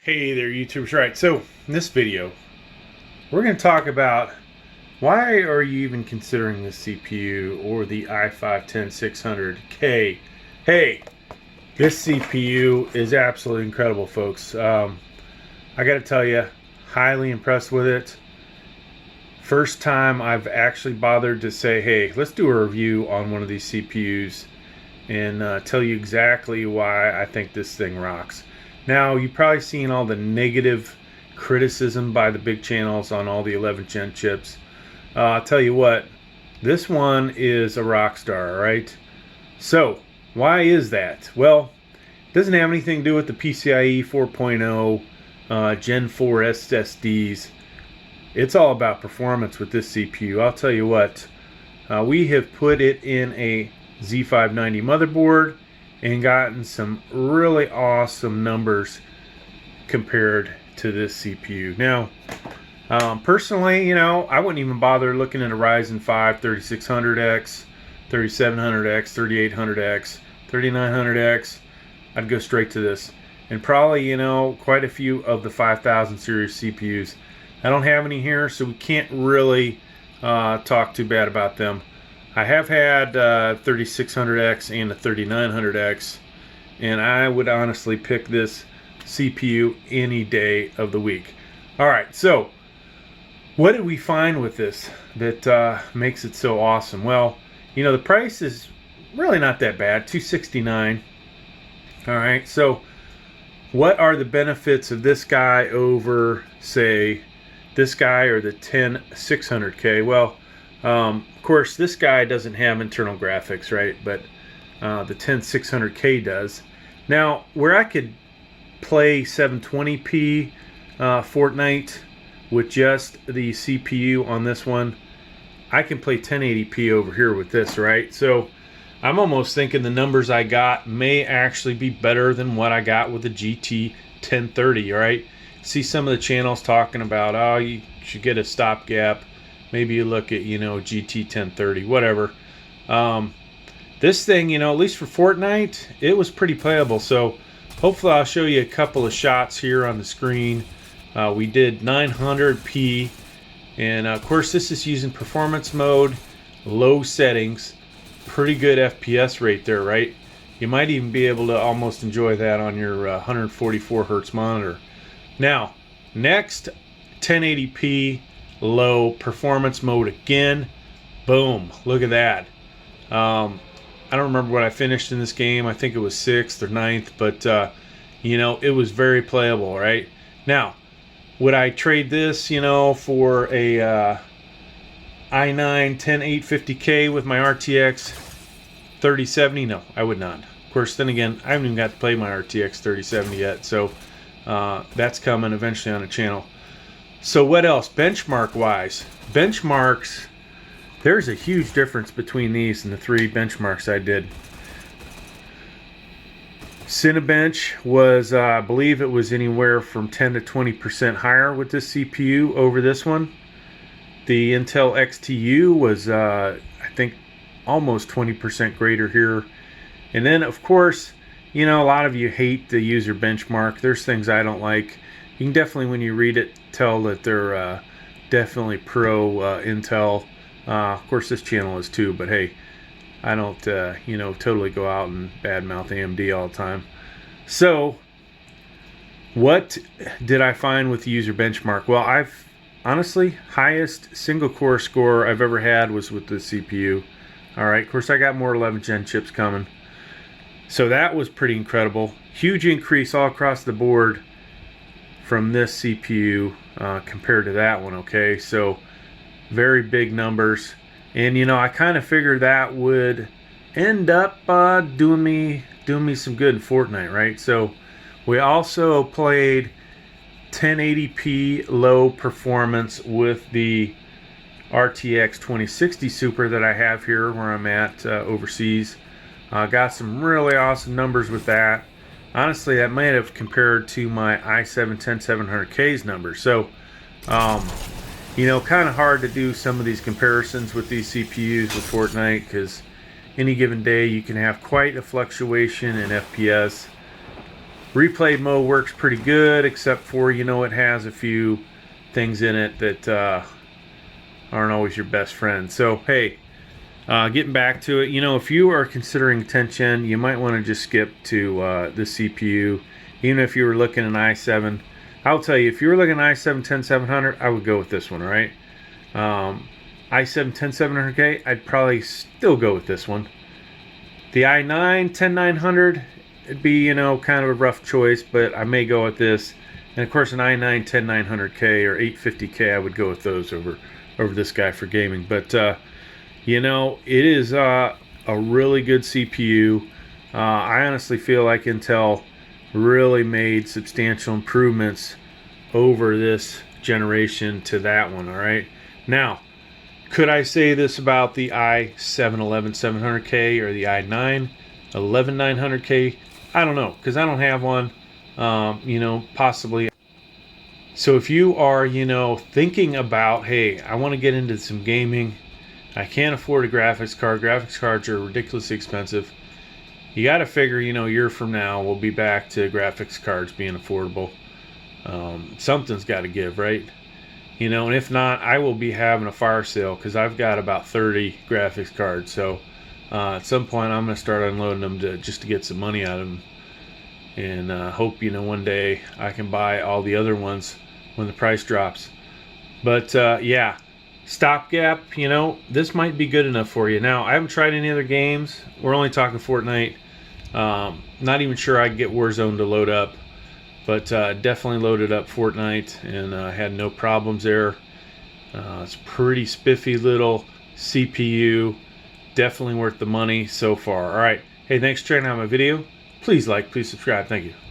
Hey there, YouTubers. Right, so in this video, we're going to talk about why are you even considering this CPU or the i5-10600K. Hey, this CPU is absolutely incredible, folks. I got to tell you, highly impressed with it. First time I've actually bothered to say, hey, let's do a review on one of these CPUs and tell you exactly why I think this thing rocks. Now, you've probably seen all the negative criticism by the big channels on all the 11th gen chips. I'll tell you what, this one is a rock star, right? So, why is that? Well, it doesn't have anything to do with the PCIe 4.0 Gen 4 SSDs. It's all about performance with this CPU. I'll tell you what, we have put it in a Z590 motherboard and gotten some really awesome numbers compared to this CPU. Now, personally, you know, I wouldn't even bother looking at a Ryzen 5 3600X, 3700X, 3800X, 3900X. I'd go straight to this. And probably, you know, quite a few of the 5000 series CPUs. I don't have any here, so we can't really talk too bad about them. I have had 3600X and a 3900X, and I would honestly pick this CPU any day of the week. Alright, so what did we find with this that makes it so awesome? Well, you know, the price is really not that bad, $269. Alright, so what are the benefits of this guy over, say, this guy or the 10600K? Well, of course, this guy doesn't have internal graphics, right? But the 10600K does. Now, where I could play 720p Fortnite with just the CPU on this one, I can play 1080p over here with this, right? So I'm almost thinking the numbers I got may actually be better than what I got with the GT 1030, right? See some of the channels talking about, oh, you should get a stopgap. Maybe you look at, you know, GT 1030, whatever. This thing, you know, at least for Fortnite, it was pretty playable. So hopefully I'll show you a couple of shots here on the screen. We did 900p. And of course, this is using performance mode, low settings. Pretty good FPS rate there, right? You might even be able to almost enjoy that on your 144 hertz monitor. Now, next, 1080p. Low performance mode again. Boom, look at that. I don't remember what I finished in this game. I think it was 6th or 9th, but you know, it was very playable, right? Now, would I trade this, you know, for a i9 10850K with my RTX 3070? No, I would not. Of course, then again, I haven't even got to play my RTX 3070 yet, so that's coming eventually on the channel. So what else? Benchmark wise, benchmarks, there's a huge difference between these and the three benchmarks I did. Cinebench was, I believe it was anywhere from 10 to 20% higher with this CPU over this one. The Intel XTU was, I think, almost 20% greater here. And then, of course, you know, a lot of you hate the user benchmark. There's things I don't like. You can definitely, when you read it, tell that they're definitely pro Intel. Of course, this channel is too, but hey, I don't, you know, totally go out and badmouth AMD all the time. So, what did I find with the user benchmark? Well, I've honestly, highest single core score I've ever had was with the CPU. All right, of course, I got more 11th gen chips coming. So that was pretty incredible. Huge increase all across the board from this CPU compared to that one, okay? So very big numbers. And you know, I kind of figured that would end up doing me some good in Fortnite, right? So we also played 1080p low performance with the RTX 2060 Super that I have here where I'm at overseas. Got some really awesome numbers with that. Honestly, that might have compared to my i7-10700K's numbers. So, you know, kind of hard to do some of these comparisons with these CPUs with Fortnite because any given day you can have quite a fluctuation in FPS. Replay mode works pretty good, except for, you know, it has a few things in it that aren't always your best friend. So, hey, getting back to it, you know, if you are considering 10th gen, you might want to just skip to the CPU. Even if you were looking at an i7, I'll tell you, if you were looking at i7 10700, I would go with this one, right? i7 10700K, I'd probably still go with this one. The i9 10900, it'd be, you know, kind of a rough choice, but I may go with this. And of course, an i9 10900K or 850K, I would go with those over this guy for gaming. But you know, it is a really good CPU. I honestly feel like Intel really made substantial improvements over this generation to that one. All right, now, could I say this about the i7 11700K or the i9 11900K? I don't know, because I don't have one. You know, possibly. So if you are, you know, thinking about, hey, I want to get into some gaming, I can't afford a graphics card. Graphics cards are ridiculously expensive. You got to figure, you know, a year from now we'll be back to graphics cards being affordable. Something's got to give, right? You know, and if not, I will be having a fire sale because I've got about 30 graphics cards. So at some point I'm going to start unloading them just to get some money out of them. And hope, you know, one day I can buy all the other ones when the price drops. But yeah, stopgap, you know, this might be good enough for you. Now, I haven't tried any other games. We're only talking Fortnite. Not even sure I can get Warzone to load up, but definitely loaded up Fortnite and had no problems there. It's a pretty spiffy little CPU. Definitely worth the money so far. All right. Hey, thanks for checking out my video. Please like, please subscribe. Thank you.